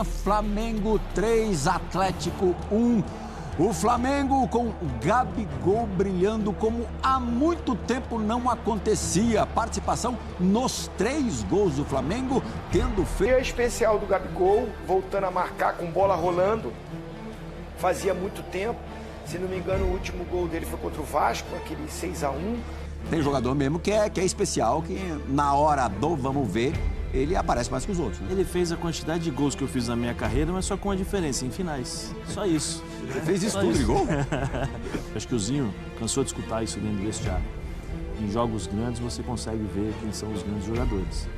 Maracanã, Flamengo 3, Atlético 1. O Flamengo com o Gabigol brilhando como há muito tempo não acontecia. Participação nos 3 gols do Flamengo, tendo feito... Dia especial do Gabigol, voltando a marcar com bola rolando. Fazia muito tempo. Se não me engano, o último gol dele foi contra o Vasco, aquele 6-1. Tem jogador mesmo que é especial, que na hora do vamos ver, ele aparece mais que os outros. Né? Ele fez a quantidade de gols que eu fiz na minha carreira, mas só com uma diferença, em finais. Só isso. Ele fez isso tudo de gol? Acho que o Zinho cansou de escutar isso dentro do vestiário. Em jogos grandes você consegue ver quem são os grandes jogadores.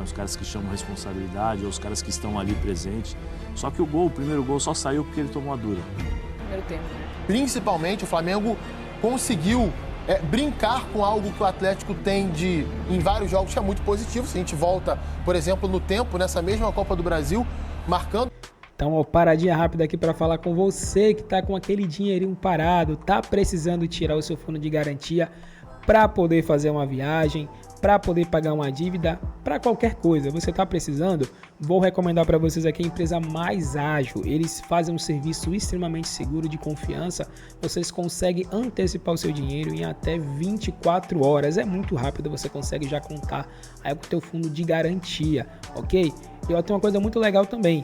Os caras que chamam responsabilidade, ou os caras que estão ali presentes. Só que o primeiro gol só saiu porque ele tomou a dura. Primeiro tempo. Principalmente o Flamengo conseguiu brincar com algo que o Atlético tem em vários jogos que é muito positivo. Se a gente volta, por exemplo, no tempo, nessa mesma Copa do Brasil, marcando... Então, paradinha rápida aqui para falar com você que tá com aquele dinheirinho parado, tá precisando tirar o seu fundo de garantia para poder fazer uma viagem, para poder pagar uma dívida, para qualquer coisa. Você está precisando? Vou recomendar para vocês aqui a empresa Mais Ágil. Eles fazem um serviço extremamente seguro, de confiança. Vocês conseguem antecipar o seu dinheiro em até 24 horas. É muito rápido, você consegue já contar aí com o teu fundo de garantia, ok? E ó, tem uma coisa muito legal também.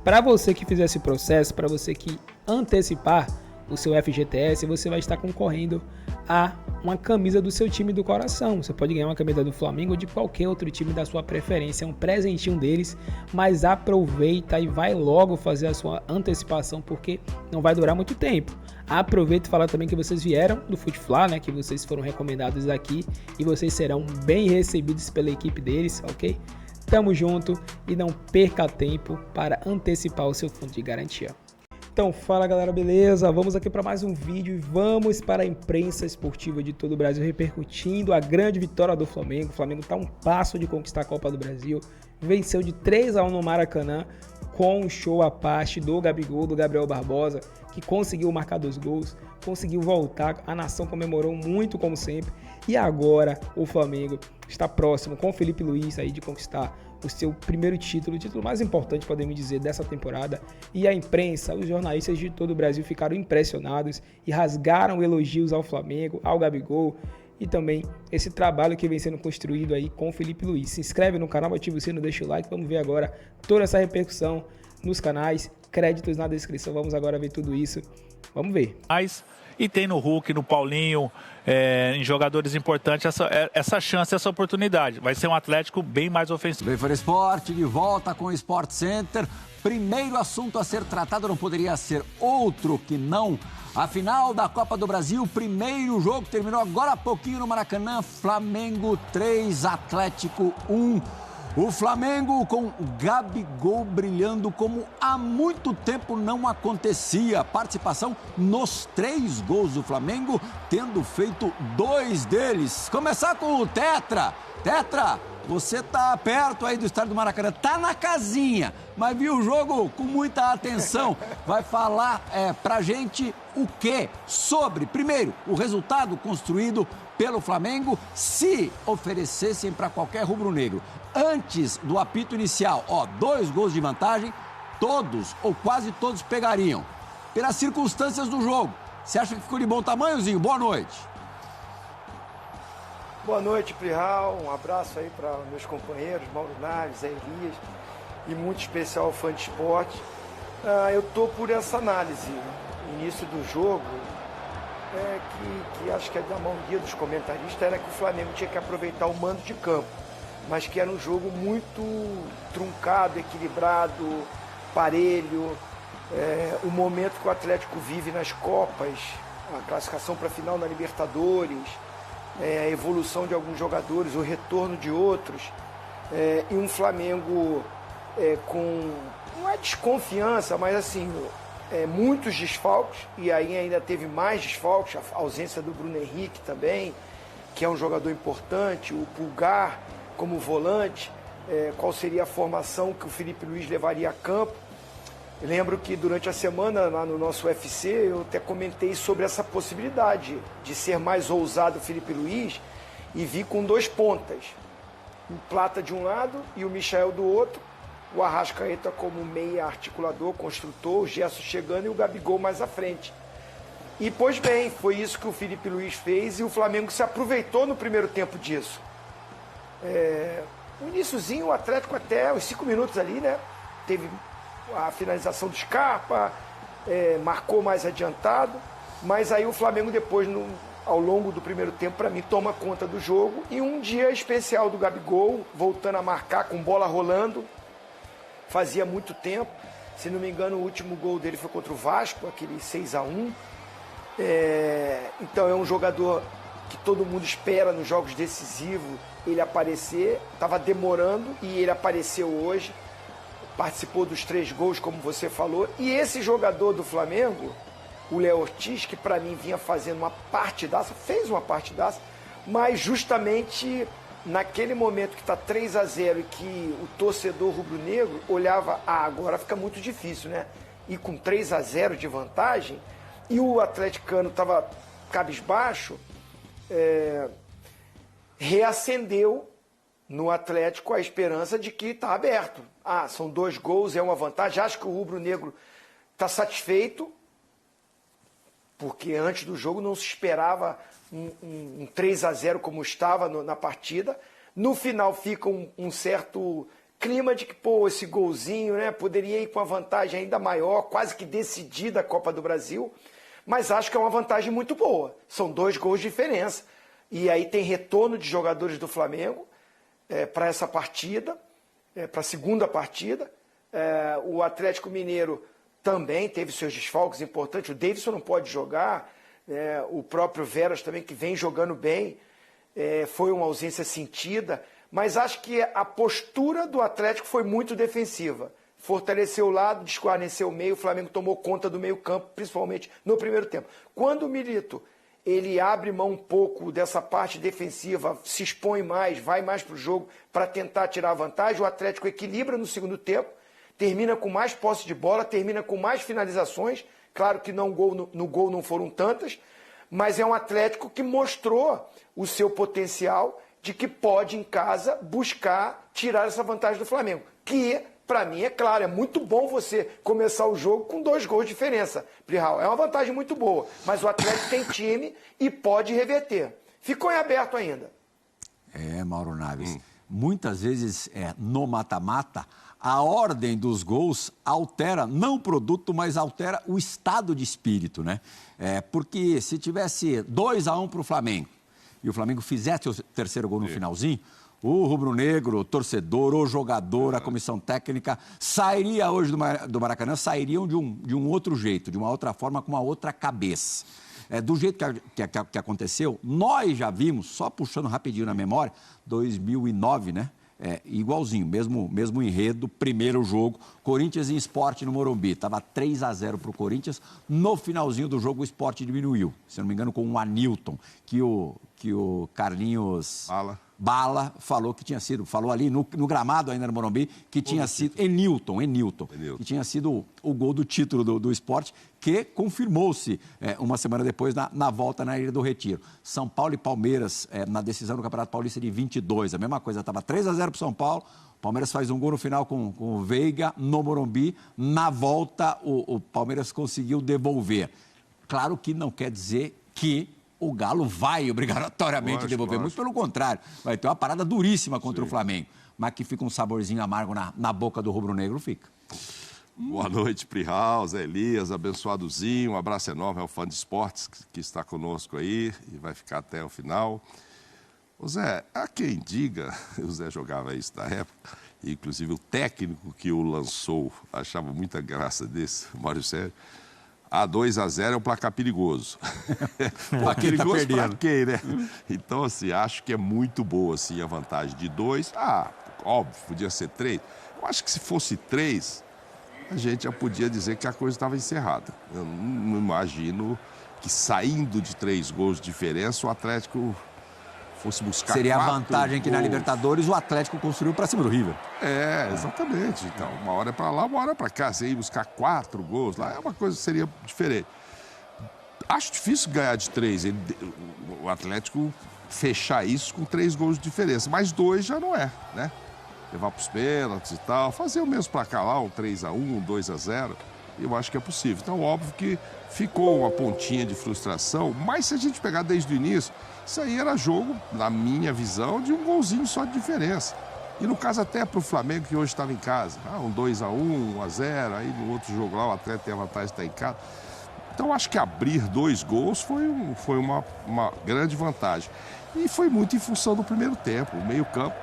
Para você que fizer esse processo, para você que antecipar o seu FGTS, você vai estar concorrendo a uma camisa do seu time do coração. Você pode ganhar uma camisa do Flamengo ou de qualquer outro time da sua preferência. É um presentinho deles, mas aproveita e vai logo fazer a sua antecipação, porque não vai durar muito tempo. Aproveita e fala também que vocês vieram do Futefla, né? Que vocês foram recomendados aqui e vocês serão bem recebidos pela equipe deles, ok? Tamo junto e não perca tempo para antecipar o seu fundo de garantia. Então, fala galera, beleza? Vamos aqui para mais um vídeo e vamos para a imprensa esportiva de todo o Brasil repercutindo a grande vitória do Flamengo. O Flamengo está a um passo de conquistar a Copa do Brasil. Venceu de 3-1 no Maracanã com um show à parte do Gabigol, do Gabriel Barbosa, que conseguiu marcar 2 gols, conseguiu voltar. A nação comemorou muito como sempre. E agora o Flamengo está próximo com o Felipe Luiz aí de conquistar o seu primeiro título, o título mais importante, podemos dizer, dessa temporada. E a imprensa, os jornalistas de todo o Brasil ficaram impressionados e rasgaram elogios ao Flamengo, ao Gabigol e também esse trabalho que vem sendo construído aí com o Felipe Luiz. Se inscreve no canal, ativa o sino, deixa o like. Vamos ver agora toda essa repercussão nos canais, créditos na descrição. Vamos agora ver tudo isso. Vamos ver. E tem no Hulk, no Paulinho, em jogadores importantes essa chance, essa oportunidade. Vai ser um Atlético bem mais ofensivo. Bem for Esporte, de volta com o Sport Center. Primeiro assunto a ser tratado não poderia ser outro que não a final da Copa do Brasil. Primeiro jogo terminou agora há pouquinho no Maracanã. Flamengo 3, Atlético 1. O Flamengo com o Gabigol brilhando como há muito tempo não acontecia. Participação nos 3 gols do Flamengo, tendo feito 2 deles. Começar com o Tetra. Tetra, você tá perto aí do estádio do Maracanã, tá na casinha, mas viu o jogo com muita atenção. Vai falar pra gente o quê? Sobre, primeiro, o resultado construído pelo Flamengo, se oferecessem para qualquer rubro-negro. Antes do apito inicial, 2 gols de vantagem, todos ou quase todos pegariam. Pelas circunstâncias do jogo, você acha que ficou de bom tamanhozinho? Boa noite. Boa noite, Prihal. Um abraço aí para meus companheiros, Mauro Naves, Elias, e muito especial ao fã de esporte. Eu tô por essa análise. Início do jogo, que acho que é da maioria dos comentaristas, era que o Flamengo tinha que aproveitar o mando de campo, mas que era um jogo muito truncado, equilibrado, parelho. O momento que o Atlético vive nas Copas, a classificação para a final na Libertadores, a evolução de alguns jogadores, o retorno de outros, e um Flamengo com, não é desconfiança, mas assim, muitos desfalques, e aí ainda teve mais desfalques, a ausência do Bruno Henrique também, que é um jogador importante, o Pulgar como volante, qual seria a formação que o Felipe Luiz levaria a campo. Eu lembro que durante a semana, lá no nosso UFC, eu até comentei sobre essa possibilidade de ser mais ousado o Felipe Luiz e vir com 2 pontas. O Plata de um lado e o Michael do outro, o Arrascaeta como meia articulador, construtor, o Gerson chegando e o Gabigol mais à frente. E, pois bem, foi isso que o Felipe Luiz fez e o Flamengo se aproveitou no primeiro tempo disso. No iniciozinho, o Atlético até os 5 minutos ali, né? Teve a finalização do Scarpa, marcou mais adiantado, mas aí o Flamengo depois, ao longo do primeiro tempo, para mim, toma conta do jogo. E um dia especial do Gabigol, voltando a marcar com bola rolando, fazia muito tempo. Se não me engano, o último gol dele foi contra o Vasco, aquele 6-1. Então é um jogador que todo mundo espera nos jogos decisivos ele aparecer. Estava demorando e ele apareceu hoje. Participou dos 3 gols, como você falou. E esse jogador do Flamengo, o Léo Ortiz, que para mim vinha fazendo uma partidaça, fez uma partidaça, mas justamente naquele momento que está 3-0 e que o torcedor rubro-negro olhava, agora fica muito difícil, né? E com 3-0 de vantagem, e o atleticano estava cabisbaixo, reacendeu no Atlético a esperança de que está aberto. São 2 gols, é uma vantagem. Acho que o rubro-negro está satisfeito, porque antes do jogo não se esperava um 3-0 como estava na partida. No final fica um certo clima de que, esse golzinho, né, poderia ir com a vantagem ainda maior, quase que decidida a Copa do Brasil. Mas acho que é uma vantagem muito boa. São 2 gols de diferença. E aí tem retorno de jogadores do Flamengo para essa partida, para a segunda partida. O Atlético Mineiro também teve seus desfalques importantes. O Davidson não pode jogar. O próprio Veras também, que vem jogando bem. Foi uma ausência sentida. Mas acho que a postura do Atlético foi muito defensiva. Fortaleceu o lado, desguarneceu o meio, o Flamengo tomou conta do meio campo, principalmente no primeiro tempo. Quando o Milito ele abre mão um pouco dessa parte defensiva, se expõe mais, vai mais para o jogo para tentar tirar a vantagem, o Atlético equilibra no segundo tempo, termina com mais posse de bola, termina com mais finalizações. Claro que no gol não foram tantas, mas é um Atlético que mostrou o seu potencial de que pode, em casa, buscar tirar essa vantagem do Flamengo. Que, para mim, é claro, é muito bom você começar o jogo com 2 gols de diferença. Plihal, é uma vantagem muito boa, mas o Atlético tem time e pode reverter. Ficou em aberto ainda. Mauro Naves, muitas vezes no mata-mata, a ordem dos gols altera, não o produto, mas altera o estado de espírito, né? Porque se tivesse 2-1 para o Flamengo, e o Flamengo fizesse o terceiro gol no finalzinho, o rubro-negro, o torcedor, o jogador, a comissão técnica, sairia hoje do Maracanã, sairiam de um outro jeito, de uma outra forma, com uma outra cabeça. Do jeito que aconteceu, nós já vimos, só puxando rapidinho na memória, 2009, né? Igualzinho, mesmo enredo, primeiro jogo, Corinthians e Sport no Morumbi. Estava 3-0 para o Corinthians. No finalzinho do jogo, o Sport diminuiu. Se não me engano, com o Anilton, que o Carlinhos Bala falou que tinha sido, falou ali no gramado ainda no Morumbi, que tinha sido Enilton, que tinha sido o gol do título do Sport, que confirmou-se uma semana depois na volta na Ilha do Retiro. São Paulo e Palmeiras, na decisão do Campeonato Paulista de 22, a mesma coisa, estava 3-0 para o São Paulo, o Palmeiras faz um gol no final com o Veiga no Morumbi, na volta o Palmeiras conseguiu devolver. Claro que não quer dizer que o Galo vai obrigatoriamente devolver, muito pelo contrário, vai ter uma parada duríssima contra o Flamengo, mas que fica um saborzinho amargo na boca do rubro-negro, fica. Boa noite, Plihal, Zé Elias, abençoadozinho, um abraço enorme ao fã de esportes que está conosco aí e vai ficar até o final. Ô Zé, há quem diga, o Zé jogava isso na época, inclusive o técnico que o lançou achava muita graça desse, Mário Sérgio. 2-0 é um placar perigoso. Perigoso pra quem, né? Então, assim, acho que é muito boa, assim, a vantagem de 2. Óbvio, podia ser 3. Eu acho que se fosse 3, a gente já podia dizer que a coisa estava encerrada. Eu não imagino que saindo de 3 gols de diferença, o Atlético fosse buscar 4 Seria a vantagem que na Libertadores o Atlético construiu para cima do River. Exatamente. Então, uma hora é para lá, uma hora é para cá. Você ir buscar 4 gols lá, é uma coisa que seria diferente. Acho difícil ganhar de 3. O Atlético fechar isso com 3 gols de diferença. Mas 2 já não é, né? levar para os pênaltis e tal, fazer o mesmo placar lá, um 3-1, um 2-0, eu acho que é possível. Então, óbvio que ficou uma pontinha de frustração, mas se a gente pegar desde o início, isso aí era jogo, na minha visão, de um golzinho só de diferença. E no caso até para o Flamengo, que hoje estava em casa, um 2-1, 1-0, aí no outro jogo lá o Atlético tem a vantagem de estar em casa. Então, acho que abrir 2 gols foi uma grande vantagem. E foi muito em função do primeiro tempo, o meio-campo.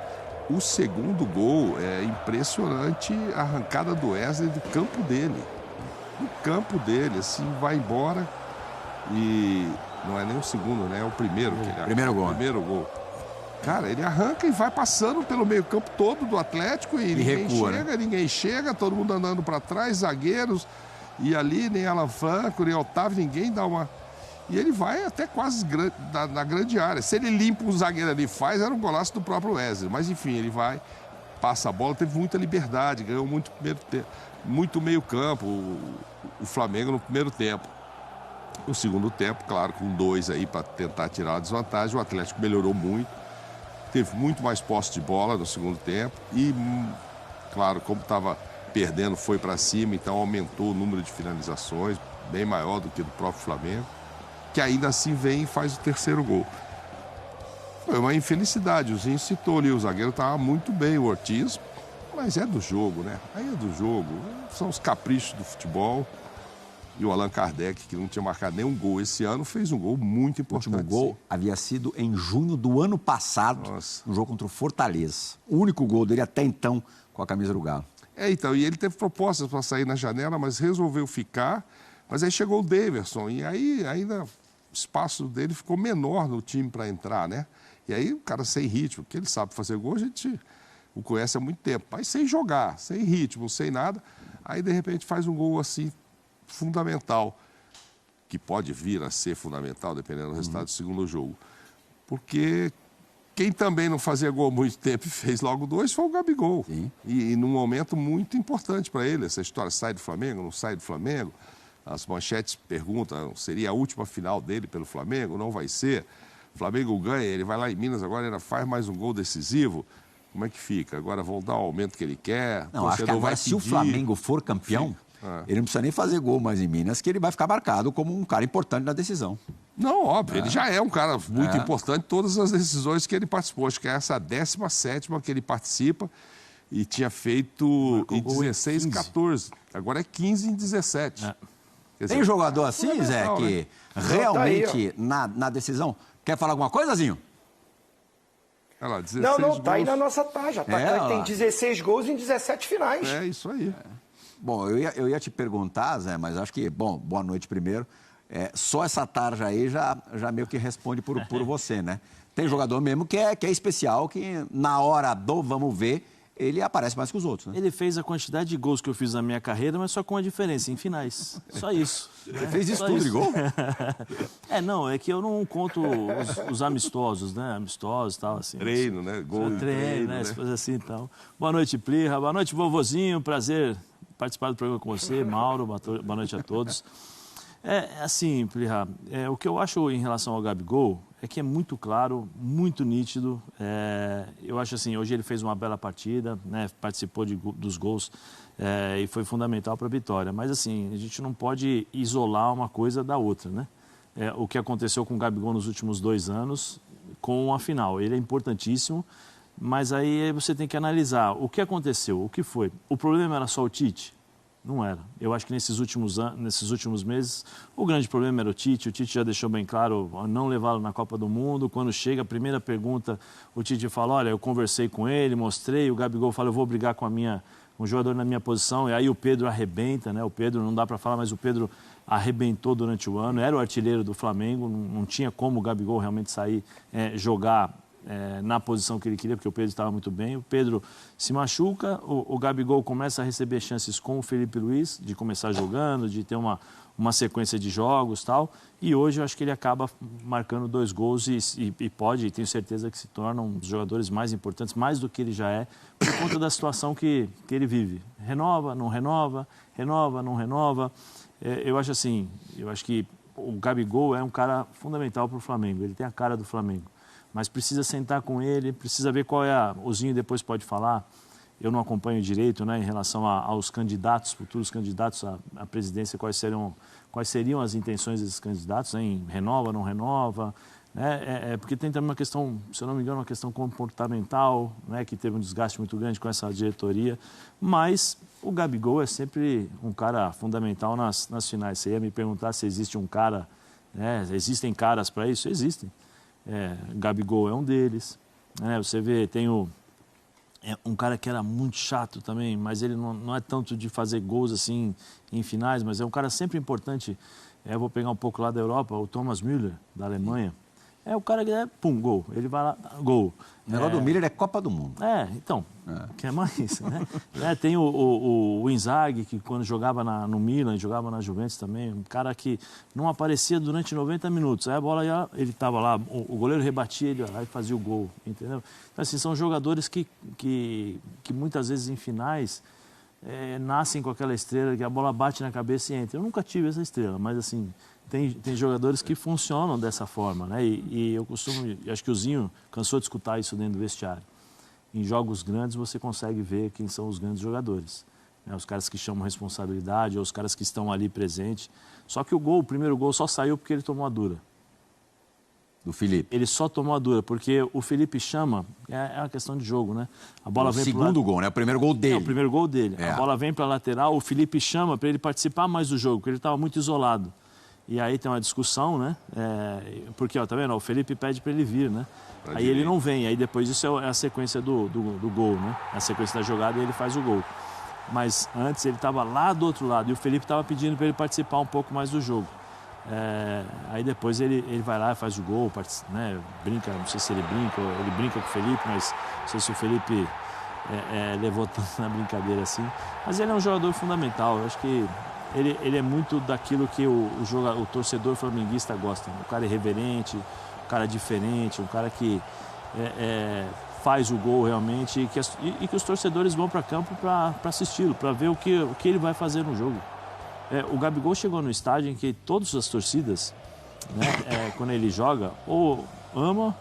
O segundo gol é impressionante, a arrancada do Wesley do campo dele. Do campo dele, assim, vai embora. E não é nem o segundo, né? É o primeiro. Primeiro gol. Primeiro gol. Cara, ele arranca e vai passando pelo meio-campo todo do Atlético e ninguém recua, chega, né? Ninguém chega, todo mundo andando para trás, zagueiros. E ali, nem Alan Franco, nem Otávio, ninguém dá uma... E ele vai até quase na grande área. Se ele limpa o zagueiro ali e faz, era um golaço do próprio Wesley. Mas, enfim, ele vai, passa a bola, teve muita liberdade, ganhou muito meio campo o Flamengo no primeiro tempo. No segundo tempo, claro, com 2 aí para tentar tirar a desvantagem, o Atlético melhorou muito. Teve muito mais posse de bola no segundo tempo. E, claro, como estava perdendo, foi para cima, então aumentou o número de finalizações, bem maior do que do próprio Flamengo, que ainda assim vem e faz o terceiro gol. Foi uma infelicidade, o Zinho citou ali, o zagueiro estava muito bem, o Ortiz, mas é do jogo, né? Aí é do jogo, são os caprichos do futebol. E o Allan Kardec, que não tinha marcado nenhum gol esse ano, fez um gol muito importante. O último gol havia sido em junho do ano passado, no jogo contra o Fortaleza. O único gol dele até então com a camisa do Galo. Então, e ele teve propostas para sair na janela, mas resolveu ficar. Mas aí chegou o Daverson, e aí ainda o espaço dele ficou menor no time para entrar, né? E aí o cara sem ritmo, porque ele sabe fazer gol, a gente o conhece há muito tempo. Mas sem jogar, sem ritmo, sem nada, aí de repente faz um gol assim fundamental, que pode vir a ser fundamental, dependendo do resultado do segundo jogo. Porque quem também não fazia gol há muito tempo e fez logo 2 foi o Gabigol. E num momento muito importante para ele, essa história sai do Flamengo, não sai do Flamengo. As manchetes perguntam, seria a última final dele pelo Flamengo? Não vai ser. O Flamengo ganha, ele vai lá em Minas, agora ainda faz mais um gol decisivo. Como é que fica? Agora vão dar o aumento que ele quer. Não, acho que agora, se o Flamengo for campeão, ele não precisa nem fazer gol mais em Minas, que ele vai ficar marcado como um cara importante na decisão. Não, óbvio, ele já é um cara muito importante em todas as decisões que ele participou. Acho que é essa 17ª que ele participa e tinha feito em 16, 14. Agora é 15 em 17. Dizer, tem jogador assim, Zé, que realmente na decisão... Quer falar alguma coisa, Zinho? Lá, 16 não, tá aí na nossa tarja. Tem 16 gols em 17 finais. É isso aí. Bom, eu ia te perguntar, Zé, mas acho que, boa noite primeiro. Só essa tarja aí já meio que responde por você, né? Tem jogador mesmo que é especial, que na hora do vamos ver, ele aparece mais que os outros, né? Ele fez a quantidade de gols que eu fiz na minha carreira, mas só com a diferença, em finais. Só isso. Você fez isso tudo de gol? Não, é que eu não conto os amistosos, né? Amistosos e tal, assim. Treino, né? Gol de treino, né? Coisa assim e tal. Boa noite, Plirra. Boa noite, vovozinho. Prazer participar do programa com você. Mauro, boa noite a todos. Assim, Plirra, o que eu acho em relação ao Gabigol é que é muito claro, muito nítido. Eu acho assim, hoje ele fez uma bela partida, né? Participou dos gols e foi fundamental para a vitória. Mas assim, a gente não pode isolar uma coisa da outra, né? O que aconteceu com o Gabigol nos últimos 2 anos com a final. Ele é importantíssimo, mas aí você tem que analisar o que aconteceu, o que foi. O problema era só o Tite? Não era. Eu acho que nesses últimos meses, o grande problema era o Tite. O Tite já deixou bem claro não levá-lo na Copa do Mundo. Quando chega a primeira pergunta, o Tite fala, olha, eu conversei com ele, mostrei. O Gabigol fala, eu vou brigar com um jogador na minha posição. E aí o Pedro arrebenta, né? O Pedro, não dá para falar, mas o Pedro arrebentou durante o ano. Era o artilheiro do Flamengo. Não tinha como o Gabigol realmente sair, jogar na posição que ele queria, porque o Pedro estava muito bem. O Pedro se machuca, o Gabigol começa a receber chances com o Felipe Luiz, de começar jogando, de ter uma sequência de jogos e tal. E hoje eu acho que ele acaba marcando 2 gols e pode, tenho certeza que se torna um dos jogadores mais importantes, mais do que ele já é, por conta da situação que ele vive. Renova, não renova, renova, não renova. Eu acho assim, eu acho que o Gabigol é um cara fundamental para o Flamengo, ele tem a cara do Flamengo. Mas precisa sentar com ele, precisa ver qual é o Zinho depois pode falar, eu não acompanho direito, né, em relação aos candidatos, futuros candidatos à presidência, quais seriam as intenções desses candidatos, né, em renova, não renova, né, porque tem também uma questão, se eu não me engano, uma questão comportamental, né, que teve um desgaste muito grande com essa diretoria, mas o Gabigol é sempre um cara fundamental nas finais. Você ia me perguntar se existe um cara, né, existem caras para isso? Existem. Gabigol é um deles, né, você vê, tem um cara que era muito chato também, mas ele não é tanto de fazer gols assim em finais, mas é um cara sempre importante. Eu vou pegar um pouco lá da Europa, o Thomas Müller, da Alemanha. É o cara que pum, gol. Ele vai lá, gol. O negócio do Müller é Copa do Mundo. Então, que é mais, né? Tem o Inzaghi, que quando jogava no Milan, jogava na Juventus também, um cara que não aparecia durante 90 minutos. Aí a bola, ele estava lá, o goleiro rebatia, ele aí fazia o gol, entendeu? Então, assim, são jogadores que muitas vezes em finais nascem com aquela estrela, que a bola bate na cabeça e entra. Eu nunca tive essa estrela, mas assim... Tem jogadores que funcionam dessa forma, né? E eu acho que o Zinho cansou de escutar isso dentro do vestiário. Em jogos grandes você consegue ver quem são os grandes jogadores, né? Os caras que chamam responsabilidade ou os caras que estão ali presentes. Só que o primeiro gol só saiu porque ele tomou a dura. Do Felipe. Ele só tomou a dura, porque o Felipe chama, é uma questão de jogo, né? A bola vem segundo gol, né? O primeiro gol dele. O primeiro gol dele. A bola vem para a lateral, o Felipe chama para ele participar mais do jogo, porque ele estava muito isolado. E aí tem uma discussão, né? Porque, tá vendo? O Felipe pede para ele vir, né? Aí ele não vem, aí depois isso é a sequência do gol, né? A sequência da jogada e ele faz o gol. Mas antes ele estava lá do outro lado e o Felipe estava pedindo para ele participar um pouco mais do jogo. Aí depois ele vai lá e faz o gol, né? Brinca, não sei se ele brinca com o Felipe, mas não sei se o Felipe levou tanto na brincadeira assim. Mas ele é um jogador fundamental, eu acho que ele é muito daquilo que o torcedor flamenguista gosta. Um cara irreverente, um cara diferente, um cara que faz o gol realmente e que os torcedores vão para campo para assisti-lo, para ver o que ele vai fazer no jogo. O Gabigol chegou no estádio em que todas as torcidas, né, quando ele joga, ou ama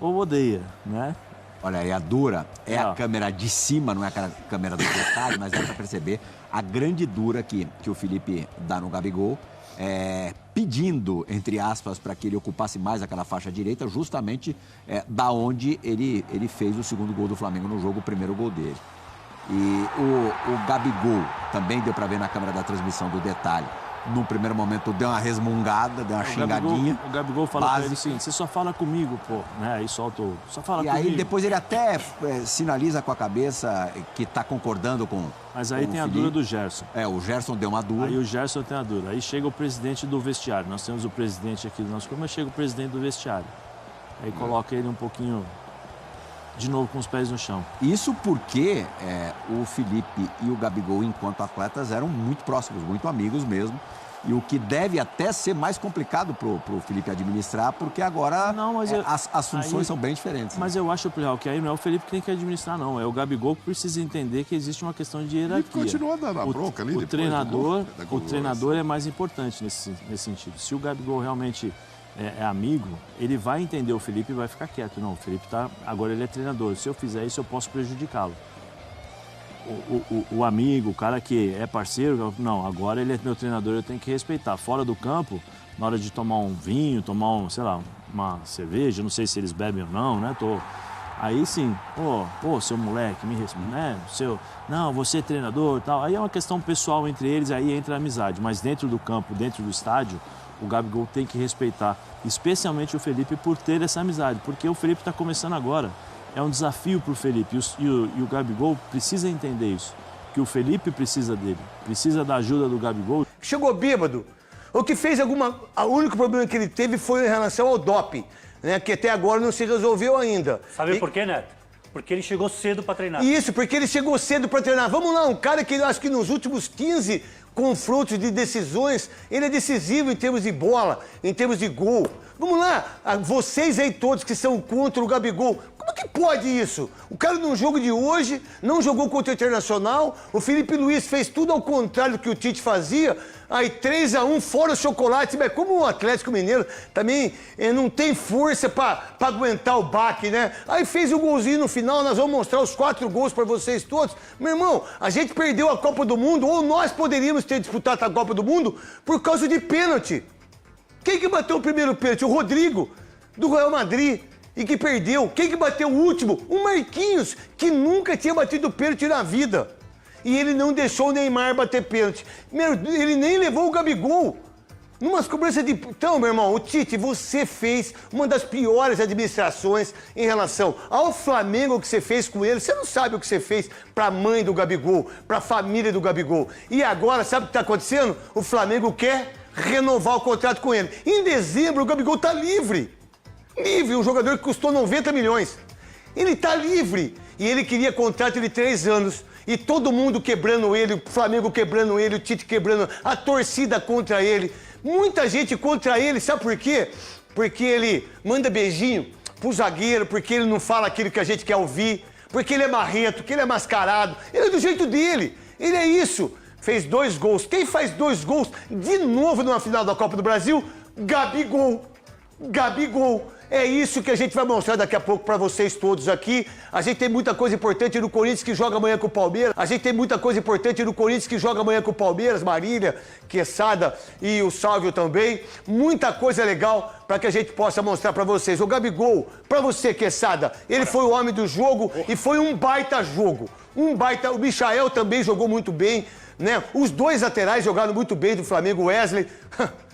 ou odeia, né? Olha, e a dura a câmera de cima, não é aquela câmera do detalhe, mas dá para perceber a grande dura que o Felipe dá no Gabigol, pedindo, entre aspas, para que ele ocupasse mais aquela faixa direita, justamente da onde ele fez o segundo gol do Flamengo no jogo, o primeiro gol dele. E o Gabigol, também deu para ver na câmera da transmissão do detalhe, no primeiro momento deu uma resmungada, deu uma xingadinha. O Gabigol falou para ele assim, você só fala comigo, pô, né? Aí solta só fala comigo. E aí depois ele até sinaliza com a cabeça que está concordando com Mas aí tem a dura do Gerson. O Gerson deu uma dura. Aí o Gerson tem a dura. Aí chega o presidente do vestiário. Nós temos o presidente aqui do nosso clube, mas chega o presidente do vestiário. Aí coloca ele um pouquinho de novo com os pés no chão. Isso porque o Felipe e o Gabigol, enquanto atletas, eram muito próximos, muito amigos mesmo. E o que deve até ser mais complicado pro Felipe administrar, porque agora as funções são bem diferentes. Mas eu acho, Plihal, que aí não é o Felipe que tem que administrar, não. É o Gabigol que precisa entender que existe uma questão de hierarquia. Ele continua dando a bronca ali. O treinador é mais importante nesse sentido. Se o Gabigol realmente é amigo, ele vai entender o Felipe e vai ficar quieto. Não, o Felipe agora ele é treinador. Se eu fizer isso, eu posso prejudicá-lo. O amigo, o cara que é parceiro, não, agora ele é meu treinador, eu tenho que respeitar. Fora do campo, na hora de tomar um vinho, sei lá, uma cerveja, não sei se eles bebem ou não, né? Aí sim, seu moleque, me respeita, né? Não, você é treinador e tal. Aí é uma questão pessoal entre eles, aí entra a amizade. Mas dentro do campo, dentro do estádio, o Gabigol tem que respeitar, especialmente o Felipe, por ter essa amizade, porque o Felipe está começando agora. É um desafio para o Felipe e o Gabigol precisa entender isso, que o Felipe precisa dele, precisa da ajuda do Gabigol. Chegou bêbado, o que fez o único problema que ele teve foi em relação ao doping, né, que até agora não se resolveu ainda. Sabe por quê, Neto? Porque ele chegou cedo para treinar. Isso, porque ele chegou cedo para treinar. Vamos lá, um cara que eu acho que nos últimos 15 confrontos de decisões, ele é decisivo em termos de bola, em termos de gol. Vamos lá, vocês aí todos que são contra o Gabigol, como que pode isso? O cara num jogo de hoje não jogou contra o Internacional, o Felipe Luiz fez tudo ao contrário do que o Tite fazia, aí 3-1 fora o chocolate, mas como o Atlético Mineiro também não tem força pra aguentar o baque, né? Aí fez o golzinho no final, nós vamos mostrar os 4 gols pra vocês todos. Meu irmão, a gente perdeu a Copa do Mundo, ou nós poderíamos ter disputado a Copa do Mundo por causa de pênalti. Quem que bateu o primeiro pênalti? O Rodrigo, do Real Madrid. E que perdeu. Quem que bateu o último? O Marquinhos, que nunca tinha batido pênalti na vida. E ele não deixou o Neymar bater pênalti. Ele nem levou o Gabigol. Numas cobranças de... Então, meu irmão, o Tite, você fez uma das piores administrações em relação ao Flamengo que você fez com ele. Você não sabe o que você fez pra mãe do Gabigol, pra família do Gabigol. E agora, sabe o que tá acontecendo? O Flamengo quer renovar o contrato com ele. Em dezembro, o Gabigol tá livre. Livre, um jogador que custou 90 milhões. Ele tá livre. E ele queria contrato de 3 anos. E todo mundo quebrando ele, o Flamengo quebrando ele, o Tite quebrando, a torcida contra ele. Muita gente contra ele, sabe por quê? Porque ele manda beijinho pro zagueiro, porque ele não fala aquilo que a gente quer ouvir, porque ele é marrento, que ele é mascarado. Ele é do jeito dele. Ele é isso. Fez 2 gols. Quem faz 2 gols de novo numa final da Copa do Brasil? Gabigol. Gabigol. É isso que a gente vai mostrar daqui a pouco pra vocês todos aqui. A gente tem muita coisa importante no Corinthians que joga amanhã com o Palmeiras. A gente tem muita coisa importante no Corinthians que joga amanhã com o Palmeiras, Marília, Quesada e o Sálvio também. Muita coisa legal pra que a gente possa mostrar pra vocês. O Gabigol, pra você, Quesada, ele foi o homem do jogo e foi um baita jogo. Um baita... O Michael também jogou muito bem, né? Os 2 laterais jogaram muito bem do Flamengo, Wesley.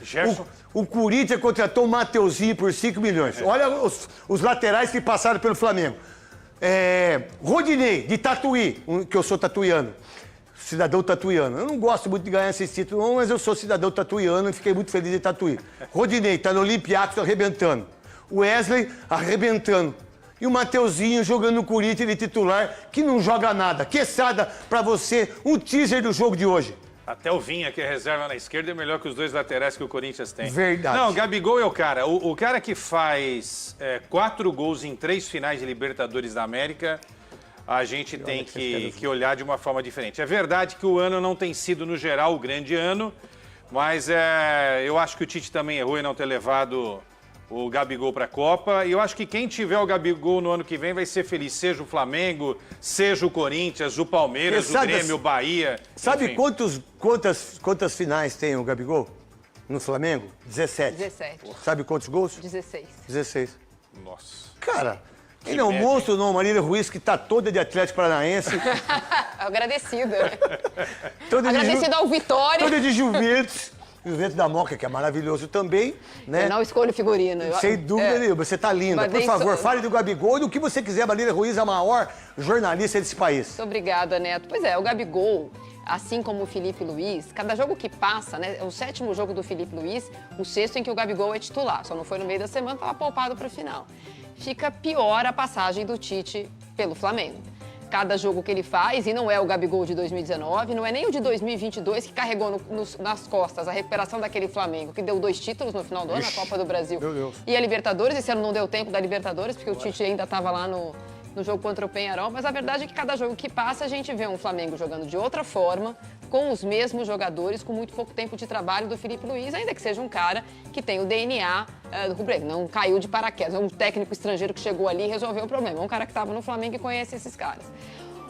Gerson. O Corinthians contratou o Mateuzinho por 5 milhões. Olha os laterais que passaram pelo Flamengo. Rodinei, de Tatuí, que eu sou tatuiano. Cidadão tatuiano. Eu não gosto muito de ganhar esse título, mas eu sou cidadão tatuiano e fiquei muito feliz de Tatuí. Rodinei, tá no Olympiacos arrebentando. O Wesley arrebentando. E o Mateuzinho jogando no Corinthians de titular, que não joga nada. Quesada, pra você, um teaser do jogo de hoje. Até o Vinha, que é reserva na esquerda, é melhor que os 2 laterais que o Corinthians tem. Verdade. Não, o Gabigol é o cara. O cara que faz 4 gols em 3 finais de Libertadores da América, a gente tem que olhar de uma forma diferente. É verdade que o ano não tem sido, no geral, o grande ano, mas eu acho que o Tite também errou em não ter levado o Gabigol para a Copa. E eu acho que quem tiver o Gabigol no ano que vem vai ser feliz. Seja o Flamengo, seja o Corinthians, o Palmeiras, o Grêmio, o Bahia. Sabe quantas finais tem o Gabigol no Flamengo? 17. 17. Sabe quantos gols? 16. 16. Nossa. Cara, ele é um monstro, não. Marília Ruiz, que tá toda de Atlético Paranaense. Agradecida. Agradecida ao Vitória. Toda de Juventus. Juventus da Moca, que é maravilhoso também, né? Eu não escolho figurino. Sem dúvida nenhuma. Você tá linda. Por favor, fale do Gabigol e do que você quiser. Marília Ruiz é a maior jornalista desse país. Muito obrigada, Neto. Pois é, o Gabigol, assim como o Felipe Luiz, cada jogo que passa, né? É o 7º jogo do Felipe Luiz, o 6º em que o Gabigol é titular. Só não foi no meio da semana, estava poupado para o final. Fica pior a passagem do Tite pelo Flamengo. Cada jogo que ele faz, e não é o Gabigol de 2019, não é nem o de 2022 que carregou nas costas a recuperação daquele Flamengo, que deu 2 títulos no final do ano, a Copa do Brasil e a Libertadores. Esse ano não deu tempo da Libertadores, porque o Tite ainda estava lá no jogo contra o Peñarol, mas a verdade é que cada jogo que passa a gente vê um Flamengo jogando de outra forma, com os mesmos jogadores, com muito pouco tempo de trabalho do Felipe Luiz, ainda que seja um cara que tem o DNA do rubro-negro, não caiu de paraquedas, é um técnico estrangeiro que chegou ali e resolveu o problema, é um cara que estava no Flamengo e conhece esses caras.